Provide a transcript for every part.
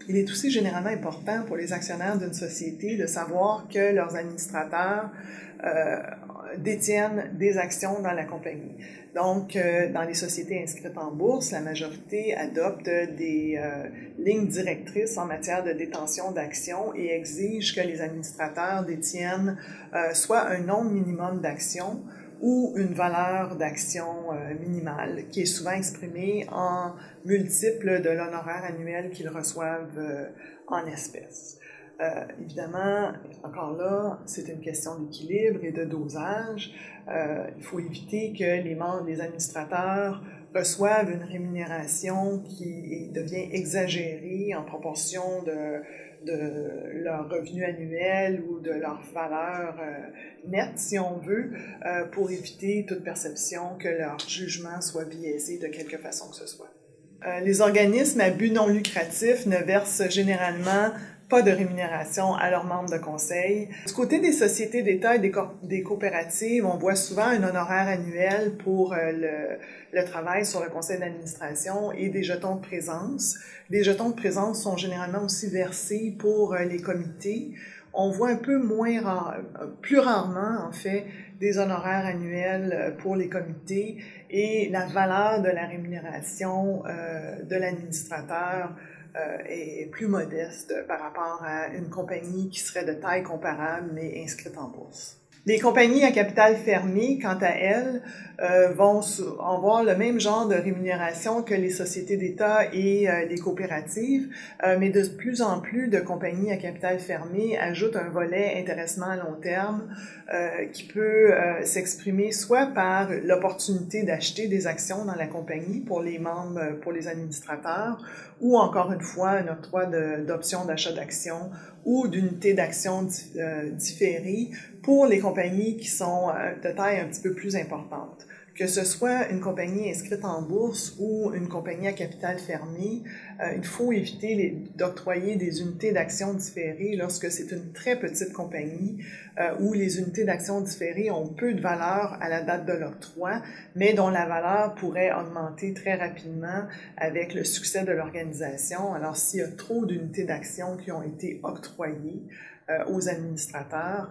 Il est aussi généralement important pour les actionnaires d'une société de savoir que leurs administrateurs détiennent des actions dans la compagnie. Donc, dans les sociétés inscrites en bourse, la majorité adopte des lignes directrices en matière de détention d'actions et exige que les administrateurs détiennent soit un nombre minimum d'actions ou une valeur d'action minimale, qui est souvent exprimée en multiples de l'honoraire annuel qu'ils reçoivent en espèces. Évidemment, encore là, c'est une question d'équilibre et de dosage. Il faut éviter que les membres, les administrateurs reçoivent une rémunération qui devient exagérée en proportion de leur revenu annuel ou de leur valeur nette, si on veut, pour éviter toute perception que leur jugement soit biaisé de quelque façon que ce soit. Les organismes à but non lucratif ne versent généralement pas de rémunération à leurs membres de conseil. Du côté des sociétés d'État et des coopératives, on voit souvent un honoraire annuel pour le travail sur le conseil d'administration et des jetons de présence. Les jetons de présence sont généralement aussi versés pour les comités. On voit un peu plus rarement, en fait, des honoraires annuels pour les comités et la valeur de la rémunération de l'administrateur est plus modeste par rapport à une compagnie qui serait de taille comparable mais inscrite en bourse. Les compagnies à capital fermé, quant à elles, vont avoir le même genre de rémunération que les sociétés d'État et les coopératives, mais de plus en plus de compagnies à capital fermé ajoutent un volet intéressement à long terme qui peut s'exprimer soit par l'opportunité d'acheter des actions dans la compagnie pour les membres, pour les administrateurs, ou encore une fois un octroi d'options d'achat d'actions ou d'unités d'actions différées pour les compagnies qui sont de taille un petit peu plus importante. Que ce soit une compagnie inscrite en bourse ou une compagnie à capital fermé, il faut éviter d'octroyer des unités d'actions différées lorsque c'est une très petite compagnie où les unités d'actions différées ont peu de valeur à la date de l'octroi, mais dont la valeur pourrait augmenter très rapidement avec le succès de l'organisation. Alors, s'il y a trop d'unités d'actions qui ont été octroyées aux administrateurs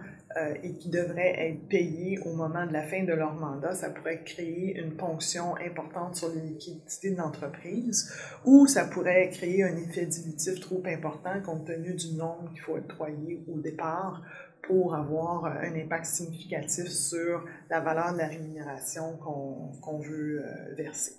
et qui devraient être payées au moment de la fin de leur mandat, ça pourrait créer une ponction importante sur les liquidités de l'entreprise ou ça pourrait créer un effet dilutif trop important compte tenu du nombre qu'il faut octroyer au départ pour avoir un impact significatif sur la valeur de la rémunération qu'on veut verser.